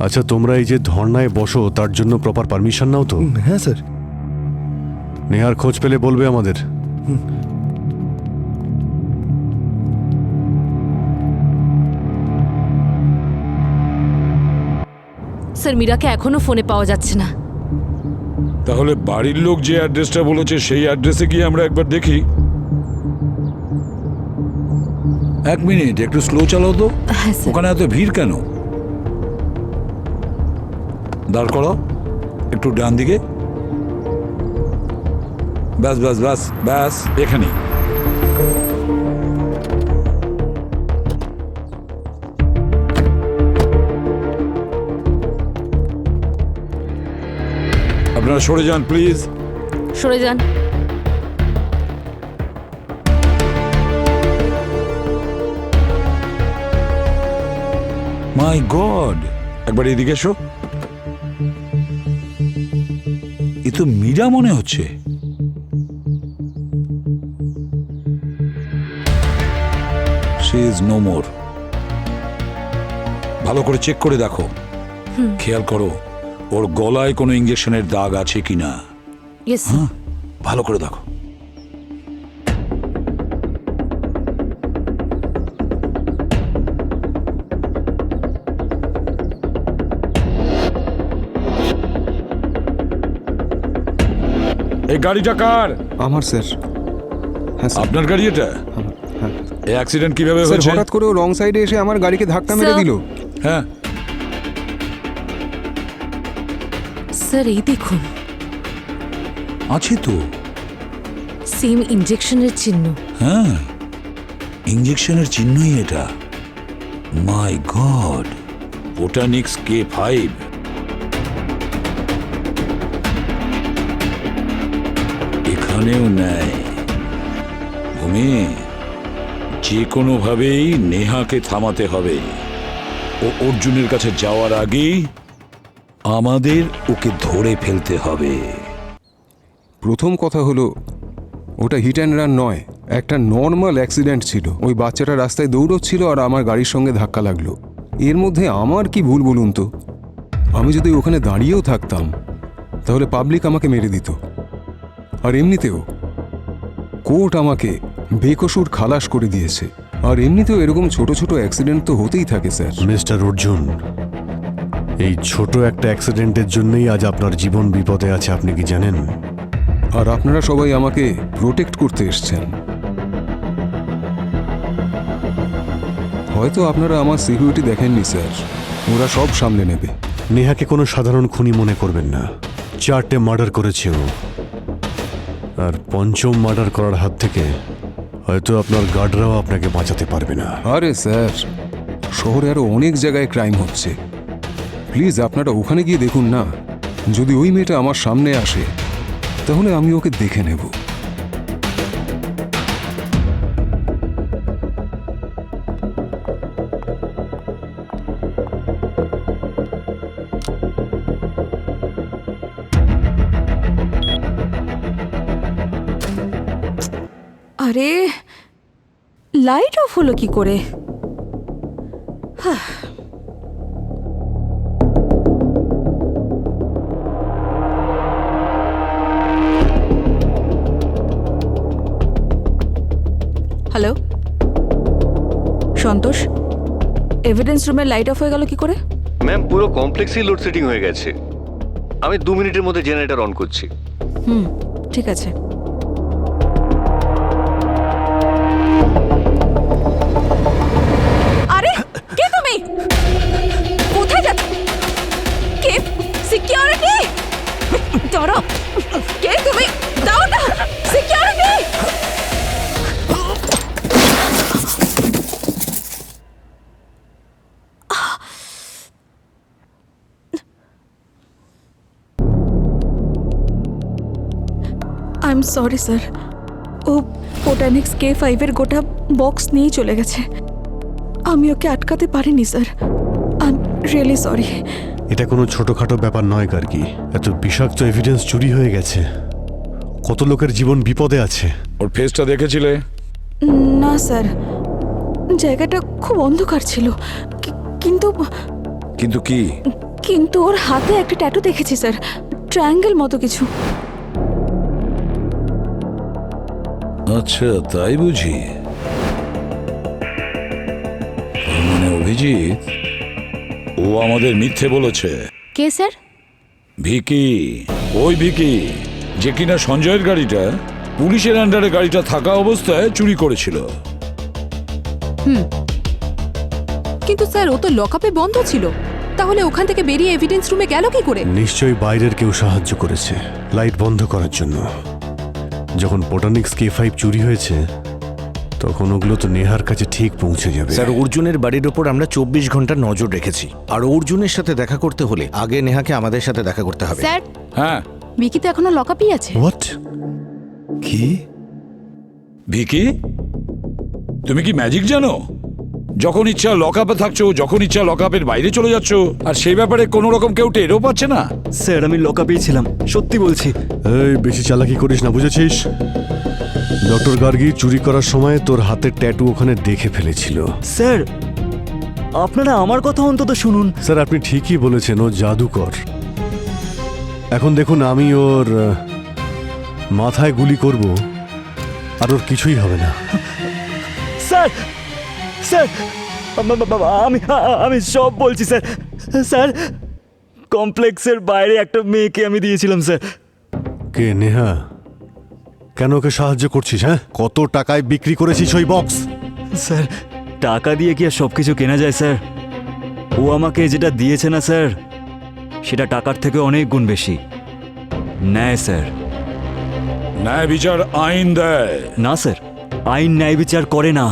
আচ্ছা, তোমরা এই যে ধর্নায় বসো তার জন্য প্রপার পারমিশন নাও তো? হ্যাঁ স্যার। নেহার খোঁজ পেলে বলবে আমাদের। স্যার, মীরাকে এখনো ফোনে পাওয়া যাচ্ছে না। তাহলে বাড়ির লোক যে অ্যাড্রেসটা বলেছে সেই অ্যাড্রেসে গিয়ে আমরা একবার দেখি। এক মিনিট, একটু স্লো চালাও তো। হ্যাঁ স্যার। ওখানে এত ভিড় কেন? দাঁড় করো, একটু ডান দিকে। ব্যাস ব্যাস ব্যাস ব্যাস, এখানেই। আপনারা সরে যান প্লিজ। সরে যান। মাই গড, একবার এদিকে এসো। এ তো মীরা মনে হচ্ছে। She is no more. ভালো করে চেক করে দেখো, খেয়াল করো ওর গলায় কোনো ইঞ্জেকশনের দাগ আছে কিনা। ইয়েস। হ্যাঁ, ভালো করে দেখো। এই গাড়িটা কার? আমার স্যার। আপনার গাড়ি এটা? এই অ্যাক্সিডেন্ট কিভাবে স্যার হয়েছে? হঠাৎ করে রং সাইডে এসে আমার গাড়িকে ধাক্কা মেরে দিল। হ্যাঁ স্যার, এই দেখুন, আছে তো। সেম ইনজেকশনের চিহ্ন। হ্যাঁ, ইঞ্জেকশনের চিহ্নই এটা। মাই গড, বোটানিক্স K5। এখানেও নেয়। ভূমি, যে কোনোভাবেই নেহাকে থামাতে হবে। ও অর্জুনের কাছে যাওয়ার আগেই আমাদের ওকে ধরে ফেলতে হবে। প্রথম কথা হলো, ওটা হিট অ্যান্ড রান নয়, একটা নর্মাল অ্যাক্সিডেন্ট ছিল। ওই বাচ্চাটা রাস্তায় দৌড়চ্ছিল আর আমার গাড়ির সঙ্গে ধাক্কা লাগলো। এর মধ্যে আমার কি ভুল বলুন তো? আমি যদি ওখানে দাঁড়িয়েও থাকতাম তাহলে পাবলিক আমাকে মেরে দিত। আর এমনিতেও কোর্ট আমাকে বেকসুর খালাস করে দিয়েছে। আর এমনিতেও এরকম ছোট ছোট অ্যাক্সিডেন্ট তো হতেই থাকে স্যার। মিস্টার অর্জুন, এই ছোট একটা অ্যাক্সিডেন্টের জন্যই আজ আপনার জীবন বিপদে আছে, আপনি কি জানেন? আর আপনারা সবাই আমাকে প্রোটেক্ট করতে এসছেন। হয়তো আপনারা আমার সিকিউরিটি দেখেননি স্যার, ওরা সব সামলে নেবে। নেহাকে কোনো সাধারণ খুনি মনে করবেন না। 4টে মার্ডার করেছে ও। আর পঞ্চম মার্ডার করার হাত থেকে হয়তো আপনার গার্ডরাও আপনাকে বাঁচাতে পারবে না। আরে স্যার, শহরে আরো অনেক জায়গায় ক্রাইম হচ্ছে। প্লিজ আপনারা ওখানে গিয়ে দেখুন না। যদি ওই মেয়েটা আমার সামনে আসে তাহলে আমি ওকে দেখে নেব। আরে, লাইট অফ হলো কি করে? হ্যালো সন্তোষ, এভিডেন্স রুমের লাইট অফ হয়ে গেল কি করে? ম্যাম পুরো কমপ্লেক্সেই লোডশেডিং হয়ে গেছে। আমি 2 মিনিটের মধ্যে জেনারেটর অন করছি। ঠিক আছে। আরে কে তুমি? কোথায় যাচ্ছ? কে? সিকিউরিটি! দাঁড়াও! কে তুমি? দাও না! Security! I am sorry sir, ও বোটানিক্স K5 এর গোটা বক্স নিয়ে চলে গেছে। আমি ওকে আটকাতে পারিনি sir, I am really sorry. এটা কোনো ছোটখাটো ব্যাপার নয় গার্গী, এত বিষাক্ত এভিডেন্স চুরি হয়ে গেছে, কত লোকের জীবন বিপদে আছে। ওর ফেসটা দেখেছিলে? না স্যার, জায়গাটা খুব অন্ধকার ছিল, কিন্তু কিন্তু কি? কিন্তু ওর হাতে একটা ট্যাটু দেখেছি স্যার, ট্রায়াঙ্গেল মতো কিছু। আচ্ছা তাই বুঝি? মানে অভিজিৎ ও আমাদের মিথ্যে বলেছে। কে স্যার? ভিকি, ওই ভিকি যে কিনা সঞ্জয়ের গাড়িটা পুলিশের আন্ডারে গাড়িটা থাকা অবস্থায় চুরি করেছিল। কিন্তু স্যার ও তো লকআপে বন্ধ ছিল, তাহলে ওখান থেকে বেরিয়ে এভিডেন্স রুমে গেল কি করে? নিশ্চয়ই বাইরের কেউ সাহায্য করেছে লাইট বন্ধ করার জন্য। যখন বোটানিক্স K5 চুরি হয়েছে তখন ওগুলো তো নেহার কাছে ঠিক পৌঁছে যাবে। স্যার অর্জুনের বাড়ির ওপর আমরা 24 ঘন্টা নজর রেখেছি, আর অর্জুনের সাথে দেখা করতে হলে আগে নেহাকে আমাদের সাথে দেখা করতে হবে। স্যার, হ্যাঁ ভিকি তো এখনো লকআপই আছে। হোয়াট? কি? ভিকি, তুমি কি ম্যাজিক জানো? যখন ইচ্ছা লকআপে থাকছো, যখন ইচ্ছা লকআপের বাইরে চলে যাচ্ছ, আর সেই ব্যাপারে কোনো রকম কেউ টেরও পাচ্ছে না। স্যার আমি লকআপেই ছিলাম, সত্যি বলছি। এই বেশি চালাকি করিস না, বুঝেছিস? ডক্টর গার্গী চুরি করার সময় তোর হাতের ট্যাটু ওখানে দেখে ফেলেছিল। স্যার আপনারা আমার কথা অন্তত শুনুন। স্যার আপনি ঠিকই বলেছেন, ও জাদুকর। এখন দেখুন আমি ওর মাথায় গুলি করব আর ওর কিছুই হবে না। স্যার স্যার আমি আমি সব বলছি স্যার। স্যার কমপ্লেক্সের বাইরে একটা মেয়েকে আমি দিয়েছিলাম স্যার। কে? নেহা? কেন ওকে সাহায্য করছিস? হ্যাঁ, কত টাকায় বিক্রি করেছিস ওই বক্স? স্যার টাকা দিয়ে কি আর সব কিছু কেনা যায় স্যার? ও আমাকে যেটা দিয়েছে না স্যার, সেটা টাকার থেকে অনেক গুণ বেশি। ন্যায় স্যার। ন্যায় বিচার আইন দেয় না স্যার, আইন ন্যায় বিচার করে না।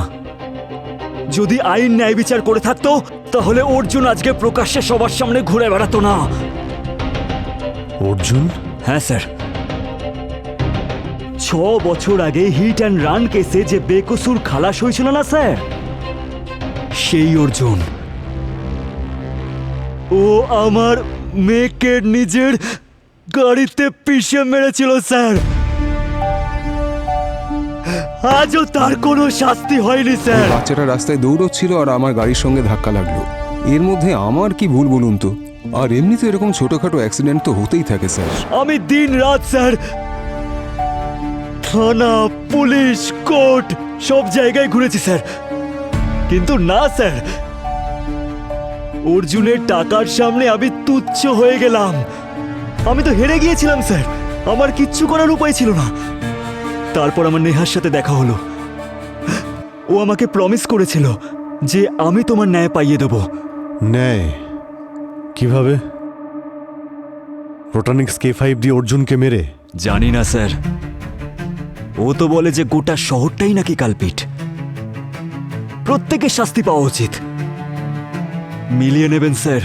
যদি আইন ন্যায় বিচার করে থাকতো তাহলে অর্জুন আজকে প্রকাশ্যে সবার সামনে ঘুরে বেড়াতো না। অর্জুন? হ্যাঁ স্যার, 6 বছর আগে হিট অ্যান্ড রান কেসে যে বেকসুর খালাস হয়েছিল না স্যার, সেই অর্জুন। ও আমার মেয়েকে নিজের গাড়িতে পিষে মেরেছিল স্যার। আজও তার কোনো শাস্তি হয়নি স্যার। বাচ্চাটা রাস্তায় দৌড়চ্ছিল আর আমার গাড়ির সঙ্গে ধাক্কা লাগলো। এর মধ্যে আমার কি ভুল বলুন তো? আর এমনি তো এরকম ছোটখাটো অ্যাক্সিডেন্ট তো হতেই থাকে স্যার। আমি দিন রাত স্যার থানা, পুলিশ, কোর্ট সব জায়গায় ঘুরেছি স্যার, কিন্তু না স্যার, অর্জুনের টাকার সামনে আমি তুচ্ছ হয়ে গেলাম। আমি তো হেরে গিয়েছিলাম স্যার, আমার কিচ্ছু করার উপায় ছিল না। তারপর আমার নেহার সাথে দেখা হলো। ও আমাকে প্রমিস করেছিল যে আমি তোমার ন্যায় পাইয়ে দেব। ন্যায়? কিভাবে? বোটানিক্স K5 দিয়ে অর্জুনকে মেরে? জানি না স্যার, ও তো বলে যে গোটা শহরটাই নাকি কালপিট, প্রত্যেকের শাস্তি পাওয়া উচিত। মিলিয়ে নেবেন স্যার,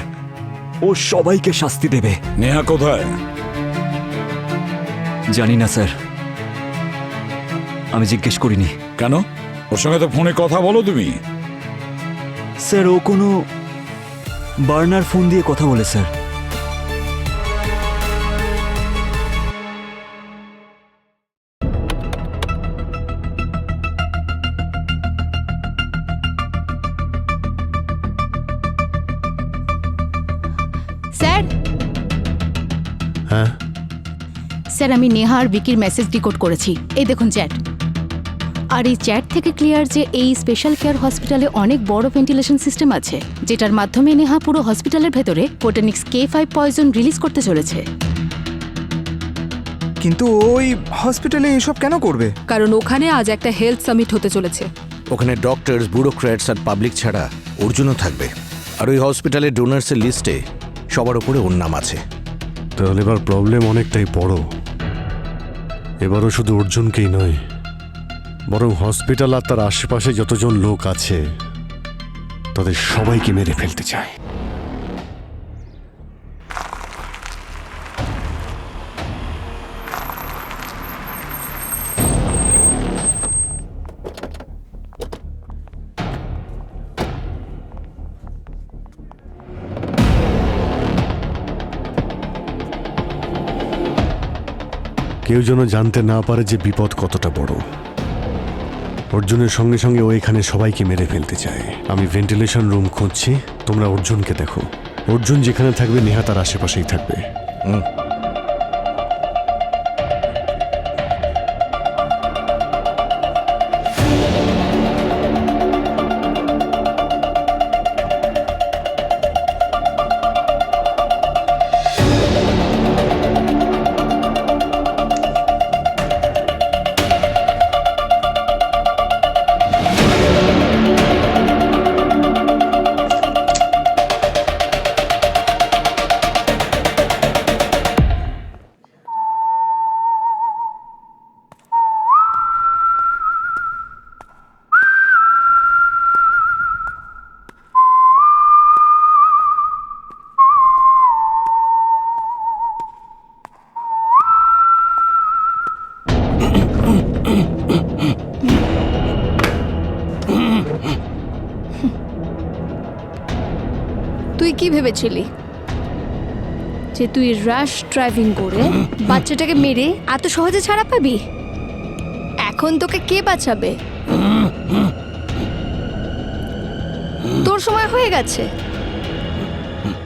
ও সবাইকে শাস্তি দেবে। নেহা কোথায়? জানি না স্যার, আমি জিজ্ঞেস করিনি। কেন? ওর সঙ্গে তো ফোনে কথা বলো তুমি। স্যার ও কোনো বার্নার ফোন দিয়ে কথা বলে স্যার। স্যার, হ্যাঁ স্যার আমি নেহা আর ভিকির মেসেজ ডিকোড করেছি, এই দেখুন চ্যাট। আর এই চ্যাট থেকে ক্লিয়ার যে এই স্পেশাল কেয়ার হসপিটালে অনেক বড় ভেন্টিলেশন সিস্টেম আছে, যেটার মাধ্যমে নেহা পুরো হসপিটালের ভেতরে ফোটেনিক্স K5 পয়জন রিলিজ করতে চলেছে। কিন্তু ওই হসপিটালে এসব কেন করবে? কারণ ওখানে আজ একটা হেলথ সামিট হতে চলেছে। ওখানে ডক্টরস, ব্যুরোক্র্যাটস আর পাবলিক ছাড়া অর্জুনও থাকবে। আর ওই হসপিটালের ডোনার্সের লিস্টে সবার উপরে ওর নাম আছে। তাহলে এবার প্রবলেম অনেকটাই বড়। এবারও শুধু অর্জুনকেই নয়, বরং হসপিটাল আর তার আশেপাশে যতজন লোক আছে তাদের সবাইকে মেরে ফেলতে চায়। কেউ যেন জানতে না পারে যে বিপদ কতটা বড়। অর্জুনের সঙ্গে সঙ্গে ও এখানে সবাইকে মেরে ফেলতে চায়। আমি ভেন্টিলেশন রুম খুঁজছি, তোমরা অর্জুনকে দেখো। অর্জুন যেখানে থাকবে নেহা তার আশেপাশেই থাকবে। তুই কি ভেবেছিলি যে তুই র্যাশ ড্রাইভিং করে বাচ্চাটাকে মেরে এত সহজে ছাড়া পাবি? এখন তোকে কে বাঁচাবে? তোর সময় হয়ে গেছে,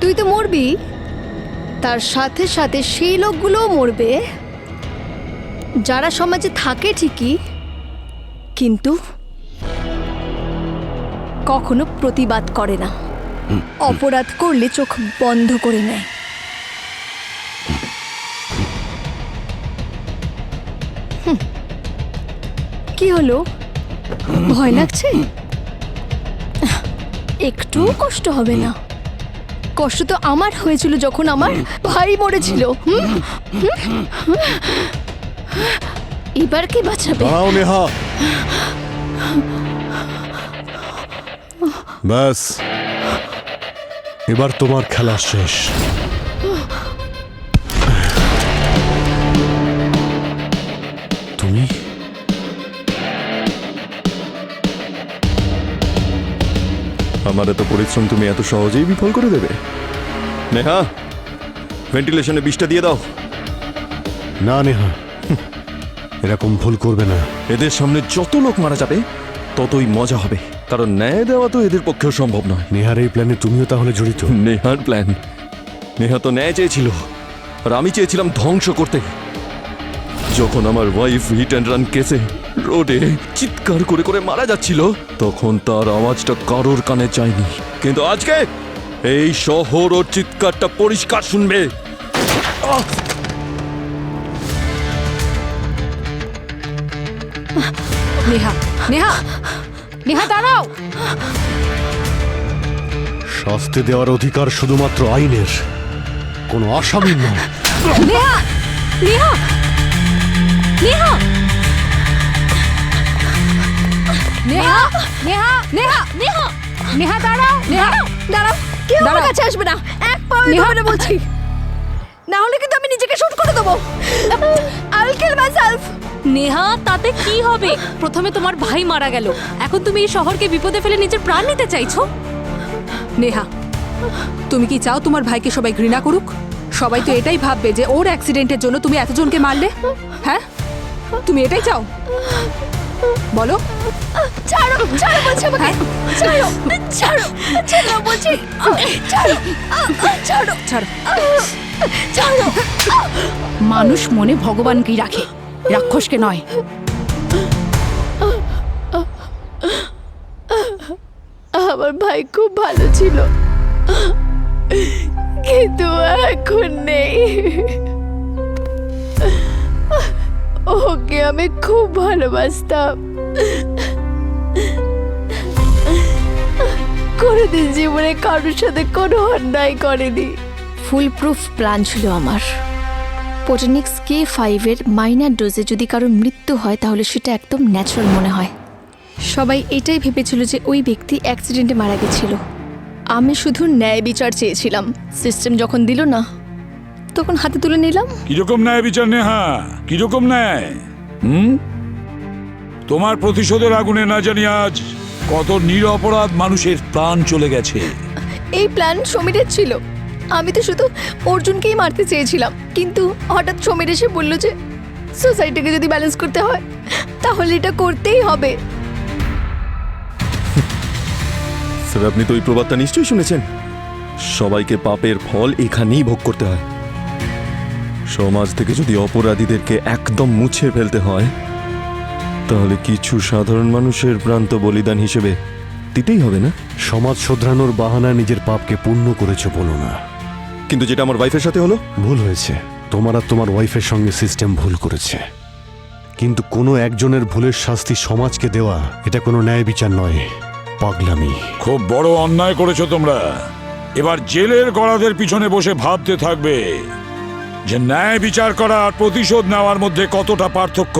তুই তো মরবি, তার সাথে সাথে সেই লোকগুলোও মরবে যারা সমাজে থাকে ঠিকই, কিন্তু কখনো প্রতিবাদ করে না, অপরাধ করলে চোখ বন্ধ করে নেয়। কি হলো, ভয় লাগছে? একটু কষ্ট হবে না। কষ্ট তো আমার হয়েছিল যখন আমার ভাই মরেছিল। এবার কি বাঁচাবে? দাঁড়াও নেহা, ব্যাস এবার তোমার খেলা শেষ। তুমি আমার এত পরিশ্রম তুমি এত সহজেই বিফল করে দেবে? নেহা, ভেন্টিলেশনে বিষটা দিয়ে দাও। না নেহা, এরকম ভুল করবে না। এদের সামনে যত লোক মারা যাবে ততই মজা হবে, কারণ ন্যায় দেওয়া তো এদের পক্ষেও সম্ভব নয়। নেহার এই প্ল্যানে তুমিও তাহলে জড়িত? নেহার প্ল্যান? নেহা তো ন্যায় চেয়েছিল, আর আমি চেয়েছিলাম ধ্বংস করতে। যখন আমার ওয়াইফ হিট অ্যান্ড রান কেসে রোডে চিৎকার করে করে মারা যাচ্ছিল, তখন তার আওয়াজটা কারোর কানে যায়নি, কিন্তু আজকে এই শহর ওর চিৎকারটা পরিষ্কার শুনবে। নেহা, নেহা, নেহা দাঁড়াও। শাস্তি দেওয়ার অধিকার শুধুমাত্র আইনের, কোনো আসামির নয়। নেহা, নেহা, নেহা, নেহা, নেহা, নেহা, নেহা, নেহা দাঁড়াও, নেহা দাঁড়াও। কেউ আমার কাছে আসবে না, এক পাও এগোবে না বলছি, না হলে কিন্তু আমি নিজেকে শুট করে দেবো। I will kill myself. Neha, তাতে কি হবে? প্রথমে তোমার ভাই মারা গেল, এখন তুমি এই শহরকে বিপদে ফেলে নিজের প্রাণ নিতে চাইছো? নেহা, তুমি কি চাও তোমার ভাইকে সবাই ঘৃণা করুক? সবাই তো এটাই ভাববে যে ওর অ্যাক্সিডেন্টের জন্য তুমি এতজনকে মারলে। হ্যাঁ, তুমি এটাই চাও? বলো। ছাড়ো, ছাড়ো বলছি আমাকে, ছাড়ো, ছাড়ো, ছাড়ো বলছি, ছাড়ো, ছাড়ো, ছাড়ো, ছাড়ো। মানুষ মনে ভগবানকেই রাখে, রাক্ষসকে নয়। আমার ভাই খুব ভালো ছিল, কিন্তু এখন নেই। ওকে আমি খুব ভালোবাসতাম, কোনোদিন জীবনে কারোর সাথে কোনো অন্যায় করেনি। ফুল প্রুফ প্ল্যান ছিল আমার। পোটেনিক্স K5 মাইনার ডোজে যদি কারোর মৃত্যু হয় তাহলে সেটা একদম ন্যাচারাল মনে হয়। সবাই এটাই ভেবেছিল যে ওই ব্যক্তি অ্যাক্সিডেন্টে মারা গেছিল। আমি শুধু ন্যায় বিচার চেয়েছিলাম, সিস্টেম যখন দিল না তখন হাতে তুলে নিলাম। কিরকম ন্যায় বিচার নেহা, কিরকম ন্যায়? তোমার প্রতিশোধের আগুনে না জানি আজ কত নিরপরাধ মানুষের প্রাণ চলে গেছে। এই প্ল্যান সমীরের ছিল, আমি তো শুধু অর্জুনকেই মারতে চেয়েছিলাম, কিন্তু হঠাৎ সমীর এসে বলল যে সোসাইটিকে যদি ব্যালেন্স করতে হয় তাহলে এটা করতেই হবে। স্যার আপনি তো ওই প্রবাদটা নিশ্চয়ই শুনেছেন, সবাইকে পাপের ফল এখানেই ভোগ করতে হয়। সমাজ থেকে যদি অপরাধীদেরকে একদম মুছে ফেলতে হয় তাহলে কিছু সাধারণ মানুষের প্রাণ তো বলিদান হিসেবে দিতেই হবে না? সমাজ শোধরানোর বাহানা নিজের পাপকে পূর্ণ করেছো বলো না। কিন্তু যেটা আমার ওয়াইফের সাথে হলো, ভুল হয়েছে। তোমার আর তোমার ওয়াইফের সঙ্গে সিস্টেম ভুল করেছে, কিন্তু কোনো একজনের ভুলের শাস্তি সমাজকে দেওয়া এটা কোনো ন্যায় বিচার নয়, পাগলামি। খুব বড় অন্যায় করেছো তোমরা। এবার জেলের গড়াদের পিছনে বসে ভাবতে থাকবে যে ন্যায় বিচার করা আর প্রতিশোধ নেওয়ার মধ্যে কতটা পার্থক্য।